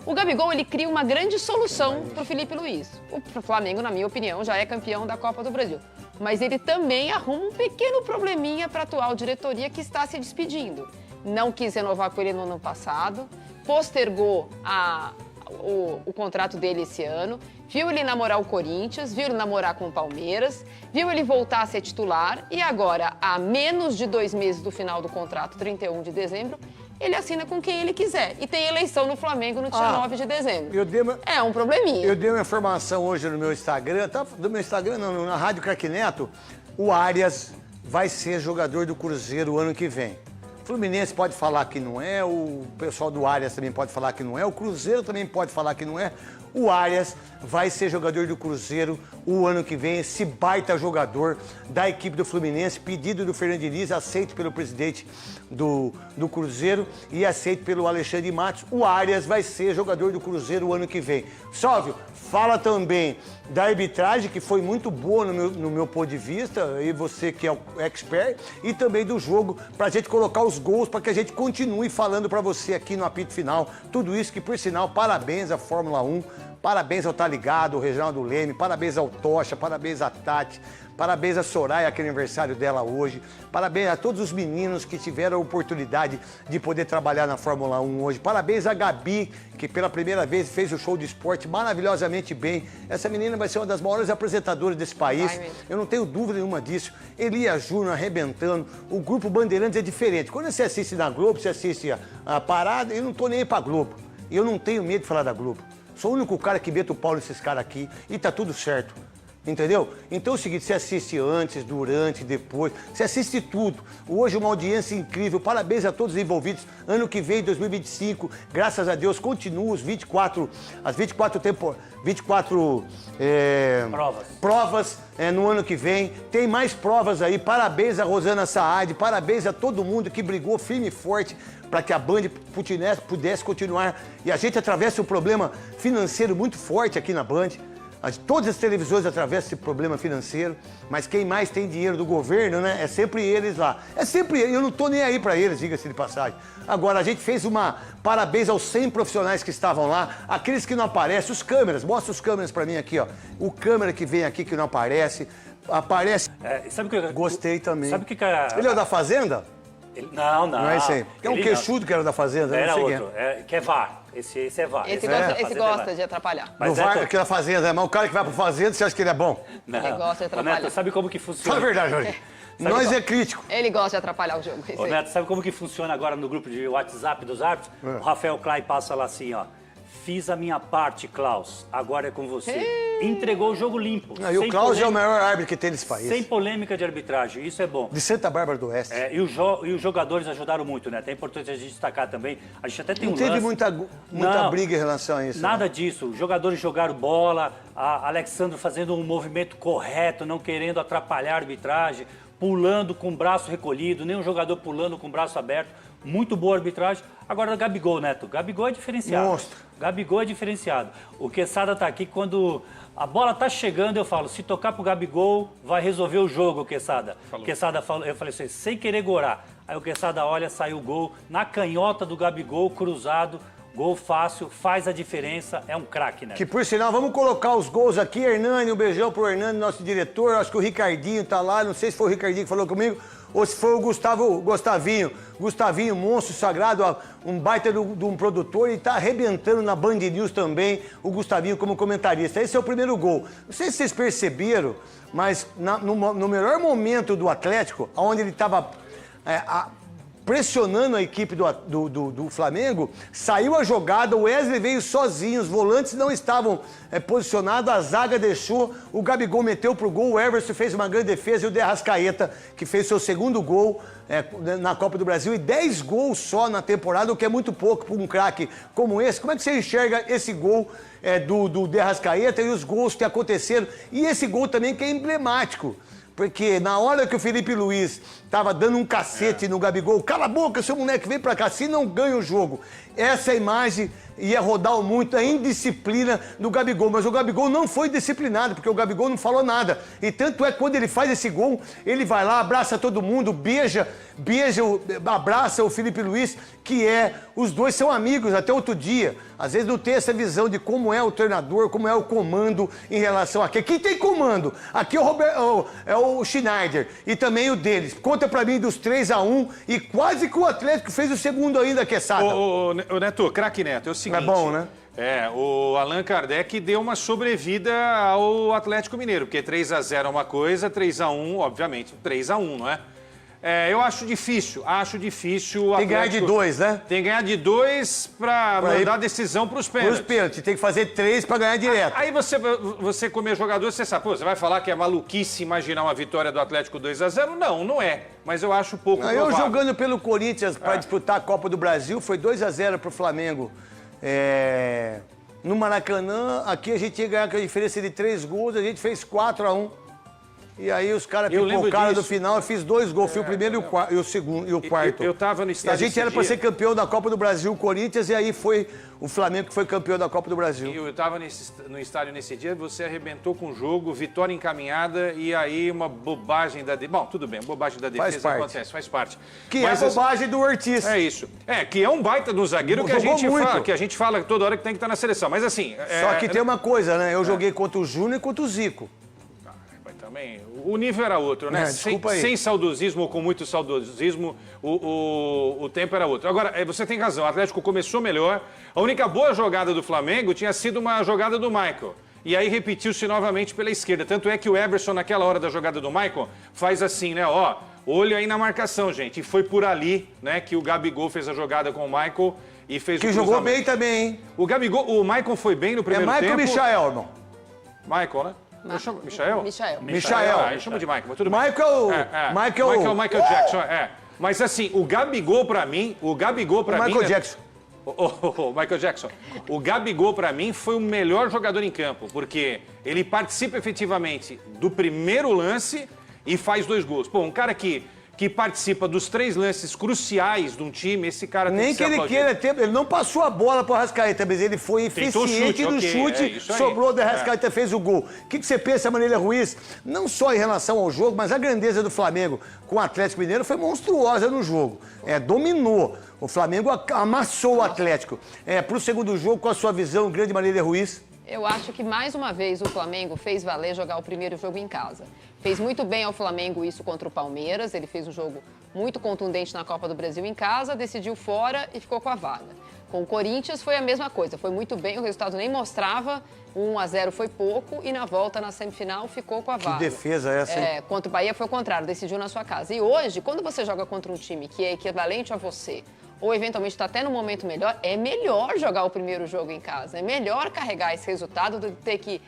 O Gabigol, ele cria uma grande solução para o Felipe Luiz. O Flamengo, na minha opinião, já é campeão da Copa do Brasil. Mas ele também arruma um pequeno probleminha para a atual diretoria que está se despedindo. Não quis renovar com ele no ano passado, postergou o contrato dele esse ano, viu ele namorar o Corinthians, viu ele namorar com o Palmeiras, viu ele voltar a ser titular e agora, a menos de 2 meses do final do contrato, 31 de dezembro, ele assina com quem ele quiser. E tem eleição no Flamengo no dia 9 de dezembro. É um probleminha. Eu dei uma informação hoje no meu Instagram, na Rádio Craque Neto, o Arias vai ser jogador do Cruzeiro o ano que vem. O Fluminense pode falar que não é, o pessoal do Arias também pode falar que não é, o Cruzeiro também pode falar que não é. O Arias vai ser jogador do Cruzeiro o ano que vem, esse baita jogador da equipe do Fluminense, pedido do Fernando Diniz, aceito pelo presidente do Cruzeiro e aceito pelo Alexandre Matos. O Arias vai ser jogador do Cruzeiro o ano que vem. Sóvio, fala também da arbitragem, que foi muito boa no meu ponto de vista, e você que é o expert, e também do jogo, pra gente colocar os gols, para que a gente continue falando para você aqui no apito final. Tudo isso que, por sinal, parabéns à Fórmula 1, parabéns ao Tá Ligado, o Reginaldo Leme, parabéns ao Tocha, parabéns à Tati, parabéns a Soraya, que é aniversário dela hoje. Parabéns a todos os meninos que tiveram a oportunidade de poder trabalhar na Fórmula 1 hoje. Parabéns a Gabi, que pela primeira vez fez o show de esporte maravilhosamente bem. Essa menina vai ser uma das maiores apresentadoras desse país. Eu não tenho dúvida nenhuma disso. Elias Júnior arrebentando. O Grupo Bandeirantes é diferente. Quando você assiste na Globo, você assiste a parada, eu não tô nem aí pra Globo. E eu não tenho medo de falar da Globo. Sou o único cara que mete o pau nesses caras aqui e tá tudo certo. Entendeu? Então é o seguinte, você assiste antes, durante, depois, você assiste tudo. Hoje uma audiência incrível, parabéns a todos os envolvidos. Ano que vem, 2025, graças a Deus, continua as 24 provas no ano que vem. Tem mais provas aí, parabéns a Rosana Saad, parabéns a todo mundo que brigou firme e forte para que a Band pudesse continuar. E a gente atravessa um problema financeiro muito forte aqui na Band. Todas as televisões atravessam esse problema financeiro, mas quem mais tem dinheiro do governo, né? É sempre eles lá. É sempre eles, eu não tô nem aí para eles, diga-se de passagem. Agora, a gente fez parabéns aos 100 profissionais que estavam lá, aqueles que não aparecem, os câmeras, mostra os câmeras para mim aqui, ó. O câmera que vem aqui que não aparece, sabe que Gostei também. Sabe que Ele é o da Fazenda? Não. Não é esse aí. É um queixudo que era da Fazenda, era não sei outro, que é VAR. Esse é VAR. Esse gosta de atrapalhar. Mas no VAR, aquele da Fazenda, mas o cara que vai pra Fazenda, você acha que ele é bom? Não. Ele gosta de atrapalhar. Neto, sabe como que funciona? Fala a verdade, Jorge. Nós é crítico. Ele gosta de atrapalhar o jogo. Ô, Neto, sabe como que funciona agora no grupo de WhatsApp dos árbitros? O Rafael Klein passa lá assim, ó. Fiz a minha parte, Klaus. Agora é com você. Entregou o jogo limpo. E o Klaus é o maior árbitro que tem nesse país. Sem polêmica de arbitragem. Isso é bom. De Santa Bárbara do Oeste. E os jogadores ajudaram muito, né? É importante a gente destacar também. A gente até tem não teve muita briga em relação a isso. Nada disso. Os jogadores jogaram bola. A Alexandre fazendo um movimento correto, não querendo atrapalhar a arbitragem. Pulando com o braço recolhido. Nenhum jogador pulando com o braço aberto. Muito boa arbitragem. Agora, o Gabigol, Neto. Gabigol é diferenciado. Monstro. Gabigol é diferenciado. O Quesada tá aqui, quando a bola tá chegando, eu falo, se tocar pro Gabigol, vai resolver o jogo, Quesada. Quesada falou, eu falei assim, sem querer gorar. Aí o Quesada olha, saiu o gol, na canhota do Gabigol, cruzado, gol fácil, faz a diferença, é um craque, né? Que por sinal, vamos colocar os gols aqui, Hernani, um beijão pro Hernani, nosso diretor, acho que o Ricardinho tá lá, não sei se foi o Ricardinho que falou comigo, ou se foi o Gustavinho, monstro sagrado, um baita de um produtor, e tá arrebentando na Band News também, o Gustavinho como comentarista. Esse é o primeiro gol. Não sei se vocês perceberam, mas no melhor momento do Atlético, onde ele estava pressionando a equipe do Flamengo, saiu a jogada, o Wesley veio sozinho, os volantes não estavam posicionados, a zaga deixou, o Gabigol meteu pro gol, o Everson fez uma grande defesa e o De Arrascaeta, que fez seu segundo gol na Copa do Brasil, e 10 gols só na temporada, o que é muito pouco para um craque como esse. Como é que você enxerga esse gol do De Arrascaeta e os gols que aconteceram? E esse gol também que é emblemático. Porque na hora que o Felipe Luiz estava dando um cacete no Gabigol, cala a boca, seu moleque, vem pra cá, se não ganha o jogo. Essa imagem ia rodar muito, a indisciplina do Gabigol. Mas o Gabigol não foi disciplinado, porque o Gabigol não falou nada. E tanto é que quando ele faz esse gol, ele vai lá, abraça todo mundo, abraça o Felipe Luiz, os dois são amigos até outro dia. Às vezes não tem essa visão de como é o treinador, como é o comando em relação a quem tem comando. Aqui é o Schneider e também o deles. Conta pra mim dos 3-1 e quase que o Atlético fez o segundo ainda, Quesada. Ô Neto, craque Neto, é o seguinte... É bom, né? O Allan Kardec deu uma sobrevida ao Atlético Mineiro, porque 3-0 é uma coisa, 3-1, obviamente, 3-1, não é? Eu acho difícil o Atlético... Tem que ganhar de 2, né? Tem que ganhar de 2 pra mandar a decisão pros pênaltis. Pros pênaltis, tem que fazer 3 pra ganhar direto. Aí você como é jogador, você sabe, você vai falar que é maluquice imaginar uma vitória do Atlético 2-0? Não é. Mas eu acho pouco provável. Eu jogando pelo Corinthians para disputar a Copa do Brasil, foi 2-0 pro Flamengo. no Maracanã, aqui a gente ia ganhar com a diferença de 3 gols, a gente fez 4-1. E aí os caras pipocaram do final, eu fiz 2 gols, fui o primeiro e o segundo e o quarto. Eu tava no estádio. E a gente era para ser campeão da Copa do Brasil, o Corinthians, e aí foi o Flamengo que foi campeão da Copa do Brasil. Eu estava no estádio nesse dia, você arrebentou com o jogo, vitória encaminhada, e aí uma bobagem da defesa. Bom, tudo bem, bobagem da defesa acontece, faz parte. Mas é a bobagem do Ortiz. É isso. Que é um baita do zagueiro que a gente fala toda hora que tem que estar na seleção. Mas assim. Só que tem uma coisa, né? Eu joguei contra o Júnior e contra o Zico. Também, o nível era outro, né? Sem saudosismo ou com muito saudosismo, o tempo era outro. Agora, você tem razão, o Atlético começou melhor. A única boa jogada do Flamengo tinha sido uma jogada do Michael. E aí repetiu-se novamente pela esquerda. Tanto é que o Everson, naquela hora da jogada do Michael, faz assim, né? Ó, olho aí na marcação, gente. E foi por ali, né, que o Gabigol fez a jogada com o Michael e fez o cruzamento. Que jogou bem também, hein? O Michael foi bem no primeiro tempo. Michael ou Michael, irmão? Michael, né? Eu chamo Michael? Michael. Eu chamo de Michael, mas tudo bem. Michael Jackson, Mas assim, o Gabigol pra mim... Michael Jackson. Michael Jackson. O Gabigol pra mim foi o melhor jogador em campo, porque ele participa efetivamente do primeiro lance e faz 2 gols. Pô, um cara que participa dos 3 lances cruciais de um time, esse cara tem Nem que ele queira ter... Ele não passou a bola pro Arrascaeta, mas ele foi eficiente no chute, sobrou do Arrascaeta, fez o gol. O que você pensa, Marília Ruiz? Não só em relação ao jogo, mas a grandeza do Flamengo com o Atlético Mineiro foi monstruosa no jogo. Dominou. O Flamengo amassou o Atlético. Pro segundo jogo, com a sua visão, grande Marília Ruiz... Eu acho que, mais uma vez, o Flamengo fez valer jogar o primeiro jogo em casa. Fez muito bem ao Flamengo isso contra o Palmeiras. Ele fez um jogo muito contundente na Copa do Brasil em casa, decidiu fora e ficou com a vaga. Com o Corinthians foi a mesma coisa. Foi muito bem, o resultado nem mostrava. 1-0 foi pouco e na volta, na semifinal, ficou com a vaga. Que defesa essa, hein? Contra o Bahia foi o contrário, decidiu na sua casa. E hoje, quando você joga contra um time que é equivalente a você, ou eventualmente está até no momento melhor, é melhor jogar o primeiro jogo em casa. É melhor carregar esse resultado do que ter que,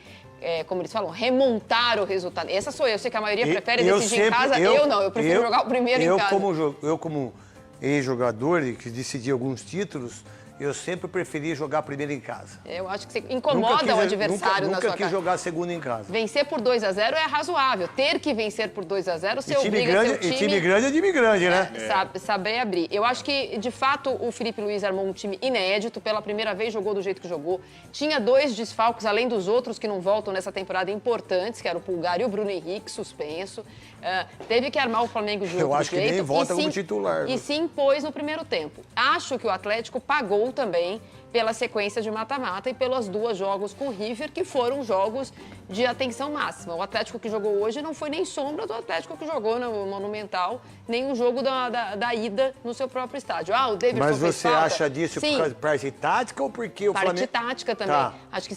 como eles falam, remontar o resultado. Essa sou eu sei que a maioria prefere decidir em casa, eu não, eu prefiro jogar o primeiro em casa. Eu como ex-jogador e que decidi alguns títulos, eu sempre preferi jogar primeiro em casa. Eu acho que você incomoda o adversário na sua casa. Nunca quis jogar segundo em casa. Vencer por 2-0 é razoável. Ter que vencer por 2-0, você obriga seu time... E time grande é time grande, né? Saber abrir. Eu acho que, de fato, o Felipe Luiz armou um time inédito. Pela primeira vez jogou do jeito que jogou. Tinha 2 desfalques, além dos outros que não voltam nessa temporada, importantes, que era o Pulgar e o Bruno Henrique, suspenso. Teve que armar o Flamengo de outro jeito. Eu acho que nem volta como titular. E se impôs no primeiro tempo. Acho que o Atlético pagou também pela sequência de mata-mata e pelos 2 jogos com o River, que foram jogos de atenção máxima. O Atlético que jogou hoje não foi nem sombra do Atlético que jogou no Monumental, nem o jogo da ida no seu próprio estádio. O Davidson Mas fez você falta. Acha disso por causa de parte tática ou porque o parte Flamengo... tática também. Tá. Acho que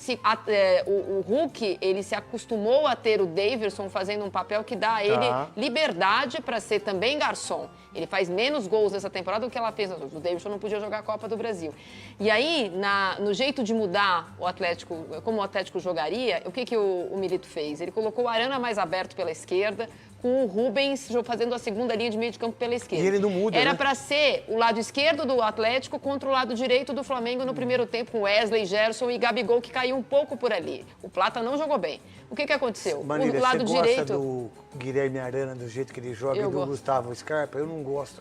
o Hulk, ele se acostumou a ter o Davidson fazendo um papel que dá a ele liberdade para ser também garçom. Ele faz menos gols nessa temporada do que ela fez. O Davidson não podia jogar a Copa do Brasil. E aí, no jeito de mudar o Atlético, como o Atlético jogaria, o que o Milito fez? Ele colocou o Arana mais aberto pela esquerda, com o Rubens fazendo a segunda linha de meio de campo pela esquerda. E ele não muda, Era para ser o lado esquerdo do Atlético contra o lado direito do Flamengo no primeiro tempo, com Wesley, Gerson e Gabigol, que caiu um pouco por ali. O Plata não jogou bem. O que aconteceu? Marília, o lado você gosta direito... do Guilherme Arana, do jeito que ele joga, e do Gustavo Scarpa? Eu não gosto.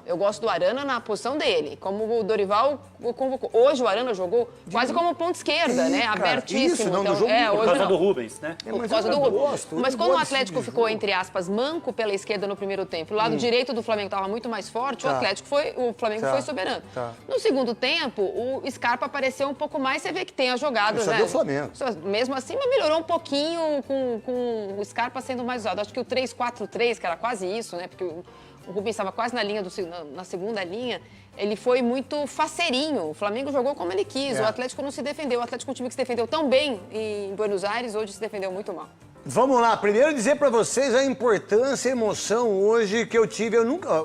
Eu gosto do Arana na posição dele, como o Dorival convocou. Hoje o Arana jogou quase como ponta esquerda, né? Abertíssimo. Isso, não, então, do jogo por causa do Rubens, né? Por causa do Rubens. Mas quando o Atlético ficou, entre aspas, manco pela esquerda no primeiro tempo, o lado direito do Flamengo estava muito mais forte, o Flamengo foi soberano. No segundo tempo, o Scarpa apareceu um pouco mais, você vê que tem as jogadas, né? Deu Flamengo. Mesmo assim, mas melhorou um pouquinho com o Scarpa sendo mais usado. Acho que o 3-4-3, que era quase isso, né? Porque o Rubens estava quase na segunda linha, ele foi muito faceirinho. O Flamengo jogou como ele quis, o Atlético não se defendeu. O Atlético é um time que se defendeu tão bem em Buenos Aires, hoje se defendeu muito mal. Vamos lá, primeiro dizer para vocês a importância e emoção hoje que eu tive.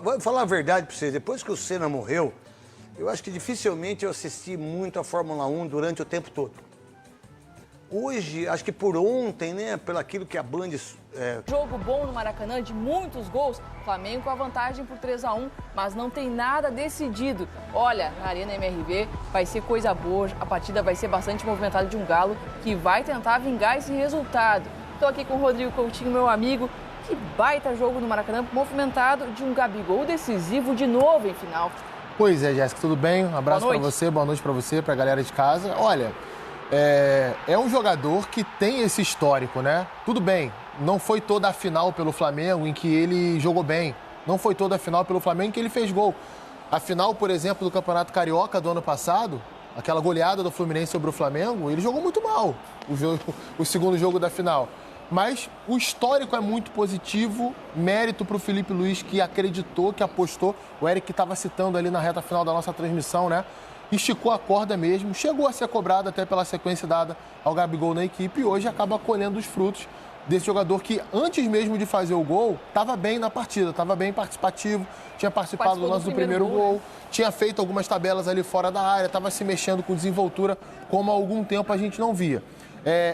Vou falar a verdade para vocês, depois que o Senna morreu, eu acho que dificilmente eu assisti muito a Fórmula 1 durante o tempo todo. hoje, acho que por ontem, né, pelo aquilo que a Band... Jogo bom no Maracanã, de muitos gols. Flamengo com a vantagem por 3-1, mas não tem nada decidido. Olha, na Arena MRV vai ser coisa boa, a partida vai ser bastante movimentada de um Galo que vai tentar vingar esse resultado. Estou aqui com o Rodrigo Coutinho, meu amigo. Que baita jogo no Maracanã, movimentado de um Gabigol decisivo de novo em final. Pois é, Jéssica, tudo bem? Um abraço para você, boa noite para você, para a galera de casa. Olha, é um jogador que tem esse histórico, né? Tudo bem, não foi toda a final pelo Flamengo em que ele jogou bem. Não foi toda a final pelo Flamengo em que ele fez gol. A final, por exemplo, do Campeonato Carioca do ano passado, aquela goleada do Fluminense sobre o Flamengo, ele jogou muito mal o segundo jogo da final. Mas o histórico é muito positivo, mérito para o Filipe Luís, que acreditou, que apostou. O Eric estava citando ali na reta final da nossa transmissão, né? Esticou a corda mesmo, chegou a ser cobrado até pela sequência dada ao Gabigol na equipe e hoje acaba colhendo os frutos desse jogador que, antes mesmo de fazer o gol, estava bem na partida, estava bem participativo, tinha participado do lance do primeiro gol, tinha feito algumas tabelas ali fora da área, estava se mexendo com desenvoltura, como há algum tempo a gente não via.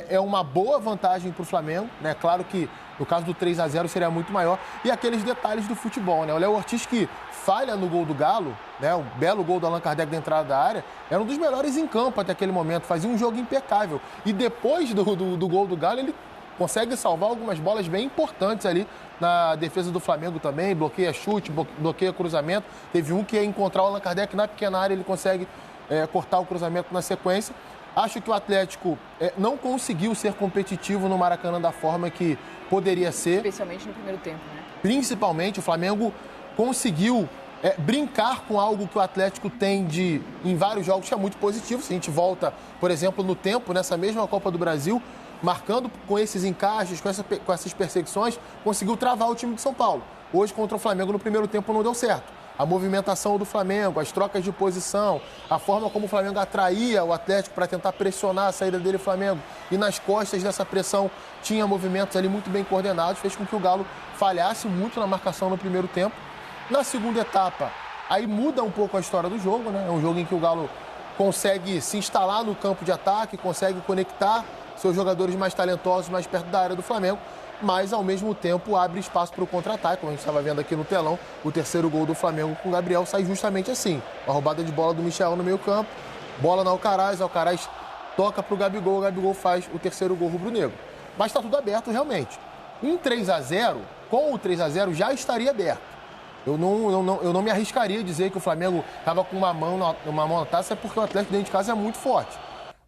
É uma boa vantagem para o Flamengo, né? Claro que no caso do 3-0 seria muito maior. E aqueles detalhes do futebol, né? O Léo Ortiz que falha no gol do Galo, né? O belo gol do Allan Kardec da entrada da área, era um dos melhores em campo até aquele momento, fazia um jogo impecável. E depois do gol do Galo, ele consegue salvar algumas bolas bem importantes ali na defesa do Flamengo também, bloqueia chute, bloqueia cruzamento. Teve um que ia encontrar o Allan Kardec na pequena área, ele consegue cortar o cruzamento na sequência. Acho que o Atlético não conseguiu ser competitivo no Maracanã da forma que poderia ser. Especialmente no primeiro tempo, né? Principalmente, o Flamengo conseguiu brincar com algo que o Atlético tem em vários jogos, que é muito positivo. Se a gente volta, por exemplo, no tempo, nessa mesma Copa do Brasil, marcando com esses encaixes, com essas perseguições, conseguiu travar o time de São Paulo. Hoje, contra o Flamengo, no primeiro tempo não deu certo. A movimentação do Flamengo, as trocas de posição, a forma como o Flamengo atraía o Atlético para tentar pressionar a saída dele, o Flamengo, e nas costas dessa pressão tinha movimentos ali muito bem coordenados, fez com que o Galo falhasse muito na marcação no primeiro tempo. Na segunda etapa, aí muda um pouco a história do jogo, né? É um jogo em que o Galo consegue se instalar no campo de ataque, consegue conectar seus jogadores mais talentosos mais perto da área do Flamengo, mas ao mesmo tempo abre espaço para o contra-ataque, como a gente estava vendo aqui no telão. O terceiro gol do Flamengo com o Gabriel sai justamente assim, uma roubada de bola do Michel no meio campo, bola no Alcaraz toca para o Gabigol faz o terceiro gol rubro-negro. Mas está tudo aberto realmente. Um 3-0, com o 3-0 já estaria aberto. Eu não me arriscaria a dizer que o Flamengo estava com uma mão na taça, porque o Atlético dentro de casa é muito forte.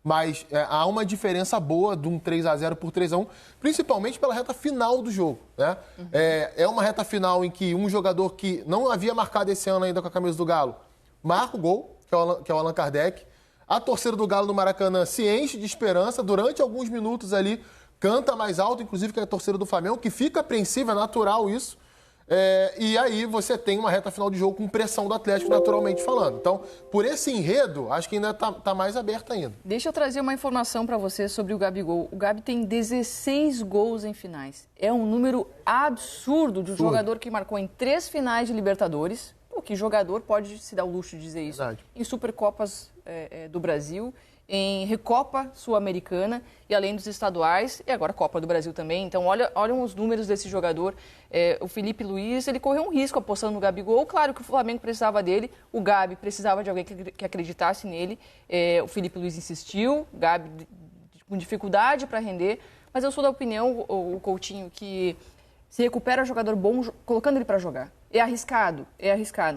Mas há uma diferença boa de um 3-0 por 3-1, principalmente pela reta final do jogo, né? Uhum. É uma reta final em que um jogador que não havia marcado esse ano ainda com a camisa do Galo marca o gol, que é o Allan Kardec. A torcida do Galo no Maracanã se enche de esperança, durante alguns minutos ali canta mais alto, inclusive que a torcida do Flamengo, que fica apreensiva, é natural isso. E aí você tem uma reta final de jogo com pressão do Atlético, naturalmente falando. Então, por esse enredo, acho que ainda está mais aberto ainda. Deixa eu trazer uma informação para você sobre o Gabigol. O Gabi tem 16 gols em finais. É um número absurdo de um jogador que marcou em 3 finais de Libertadores. O que jogador pode se dar o luxo de dizer isso? Verdade. Em Supercopas do Brasil, em Recopa Sul-Americana e além dos estaduais, e agora Copa do Brasil também. Então, olhem os números desse jogador. O Filipe Luís, ele correu um risco apostando no Gabigol. Claro que o Flamengo precisava dele, o Gabi precisava de alguém que acreditasse nele. O Filipe Luís insistiu, o Gabi com dificuldade para render, mas eu sou da opinião, o Coutinho, que se recupera jogador bom colocando ele para jogar. É arriscado,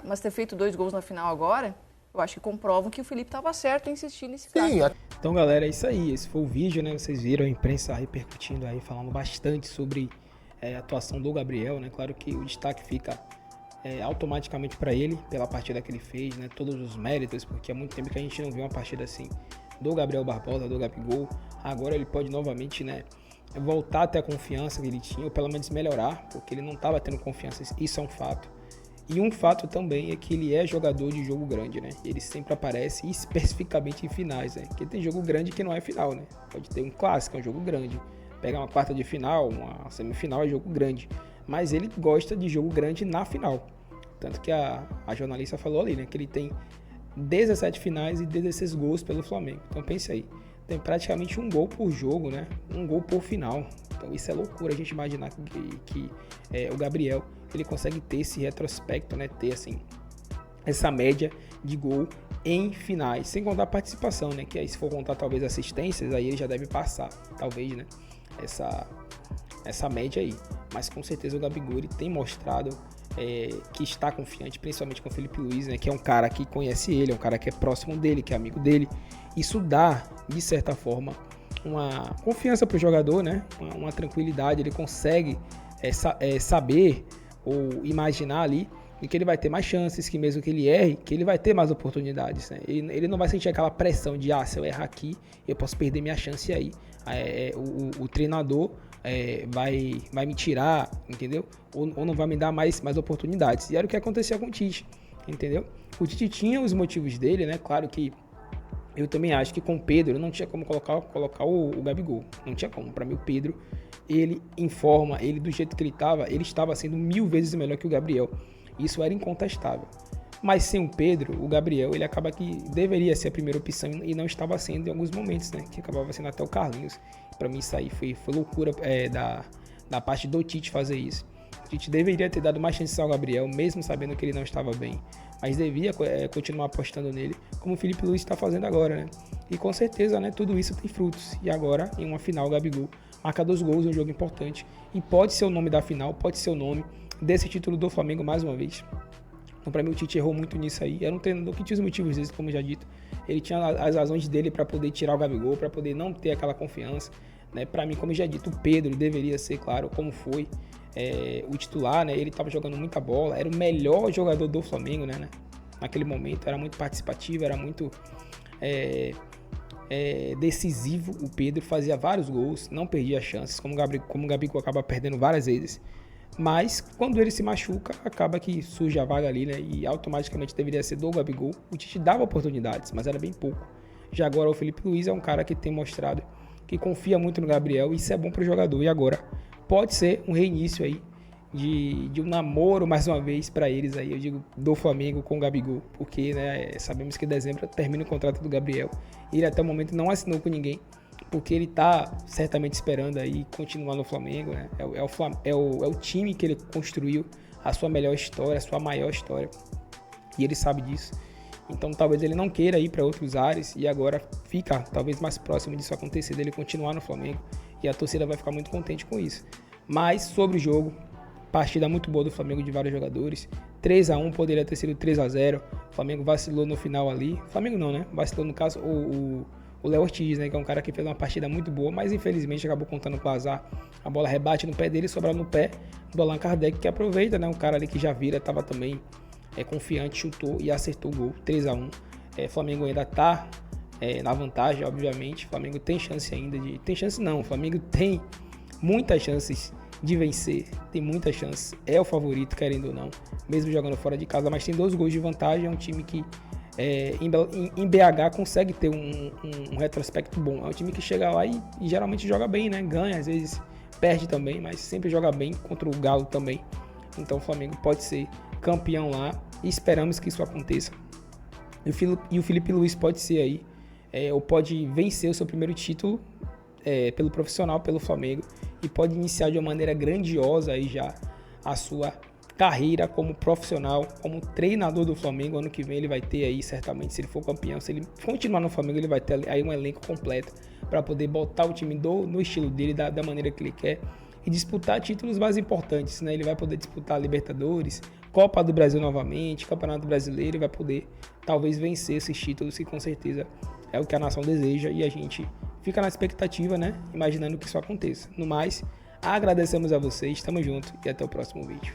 mas ter feito 2 gols na final agora, eu acho que comprovam que o Felipe estava certo em insistir nesse cara. Então, galera, é isso aí. Esse foi o vídeo, né? Vocês viram a imprensa repercutindo aí, falando bastante sobre a atuação do Gabriel, né? Claro que o destaque fica automaticamente para ele, pela partida que ele fez, né? Todos os méritos, porque há muito tempo que a gente não viu uma partida assim do Gabriel Barbosa, do Gabigol. Agora ele pode novamente, né, voltar a ter a confiança que ele tinha, ou pelo menos melhorar, porque ele não estava tendo confiança, isso é um fato. E um fato também é que ele é jogador de jogo grande, né? Ele sempre aparece especificamente em finais, né? Porque tem jogo grande que não é final, né? Pode ter um clássico, é um jogo grande. Pegar uma quarta de final, uma semifinal é jogo grande. Mas ele gosta de jogo grande na final. Tanto que a jornalista falou ali, né? Que ele tem 17 finais e 16 gols pelo Flamengo. Então pense aí. tem praticamente um gol por jogo, né? Um gol por final. Então isso é loucura a gente imaginar que o Gabriel ele consegue ter esse retrospecto, né? Ter assim, essa média de gol em finais, sem contar a participação, né? Que aí se for contar talvez assistências, aí ele já deve passar, talvez, né? Essa média aí. Mas com certeza o Gabigol ele tem mostrado que está confiante, principalmente com o Felipe Luiz, né? Que é um cara que conhece ele, é um cara que é próximo dele, que é amigo dele. Isso dá, de certa forma, uma confiança para o jogador, né? Uma tranquilidade, ele consegue saber ou imaginar ali e que ele vai ter mais chances, que mesmo que ele erre, que ele vai ter mais oportunidades, né? Ele não vai sentir aquela pressão de, se eu errar aqui, eu posso perder minha chance aí. O treinador vai me tirar, entendeu? Ou não vai me dar mais oportunidades. E era o que acontecia com o Tite, entendeu? O Tite tinha os motivos dele, né? Claro que eu também acho que com o Pedro não tinha como colocar o Gabigol. Não tinha como. Para mim, o Pedro, ele em forma, ele do jeito que ele estava sendo 1000 vezes melhor que o Gabriel. Isso era incontestável. Mas sem o Pedro, o Gabriel, ele acaba que deveria ser a primeira opção e não estava sendo em alguns momentos, né? Que acabava sendo até o Carlinhos. Para mim isso aí foi loucura da parte do Tite fazer isso. O Tite deveria ter dado mais chance ao Gabriel, mesmo sabendo que ele não estava bem. Mas devia continuar apostando nele, como o Felipe Luiz está fazendo agora, né? E com certeza, né, tudo isso tem frutos. E agora, em uma final, o Gabigol marca 2 gols em um jogo importante. E pode ser o nome da final, pode ser o nome desse título do Flamengo mais uma vez. Então, para mim, o Tite errou muito nisso aí. Era um treinador que tinha os motivos deles, como já dito. Ele tinha as razões dele para poder tirar o Gabigol, para poder não ter aquela confiança. Né? Para mim, como já dito, o Pedro deveria ser, claro, como foi o titular. Né? Ele estava jogando muita bola, era o melhor jogador do Flamengo, né? Naquele momento. Era muito participativo, era muito decisivo. O Pedro fazia vários gols, não perdia chances, como o Gabigol acaba perdendo várias vezes. Mas quando ele se machuca, acaba que surge a vaga ali, né? E automaticamente deveria ser do Gabigol. O Tite dava oportunidades, mas era bem pouco. Já agora o Felipe Luiz é um cara que tem mostrado que confia muito no Gabriel. E isso é bom para o jogador. E agora pode ser um reinício aí de um namoro mais uma vez para eles aí, eu digo, do Flamengo com o Gabigol. Porque, né, sabemos que em dezembro termina o contrato do Gabriel. E ele até o momento não assinou com ninguém, porque ele está certamente esperando aí continuar no Flamengo, né? É o time que ele construiu a sua melhor história, a sua maior história. E ele sabe disso. Então talvez ele não queira ir para outros ares e agora fica talvez mais próximo disso acontecer, dele continuar no Flamengo. E a torcida vai ficar muito contente com isso. Mas sobre o jogo, partida muito boa do Flamengo de vários jogadores. 3-1 poderia ter sido 3-0. O Flamengo vacilou no final ali. Flamengo não, né? Vacilou no caso o Léo Ortiz, né, que é um cara que fez uma partida muito boa, mas infelizmente acabou contando com o azar. A bola rebate no pé dele, sobra no pé do Allan Kardec, que aproveita, né, um cara ali que já vira, estava também confiante, chutou e acertou o gol, 3-1. Flamengo ainda está na vantagem, obviamente. O Flamengo tem chance ainda de... Tem chance não, o Flamengo tem muitas chances de vencer, tem muitas chances, é o favorito, querendo ou não, mesmo jogando fora de casa, mas tem 2 gols de vantagem, é um time que em BH consegue ter um retrospecto bom. É um time que chega lá e geralmente joga bem, né? Ganha, às vezes perde também, mas sempre joga bem contra o Galo também. Então o Flamengo pode ser campeão lá e esperamos que isso aconteça. E o Felipe Luiz pode ser aí, ou pode vencer o seu primeiro título pelo profissional, pelo Flamengo, e pode iniciar de uma maneira grandiosa aí já a sua carreira como profissional, como treinador do Flamengo. Ano que vem ele vai ter aí, certamente, se ele for campeão, se ele continuar no Flamengo, ele vai ter aí um elenco completo para poder botar o time no estilo dele, da maneira que ele quer, e disputar títulos mais importantes, né? Ele vai poder disputar Libertadores, Copa do Brasil novamente, Campeonato Brasileiro, e vai poder talvez vencer esses títulos, que com certeza é o que a nação deseja, e a gente fica na expectativa, né? Imaginando que isso aconteça. No mais, agradecemos a vocês, tamo junto e até o próximo vídeo.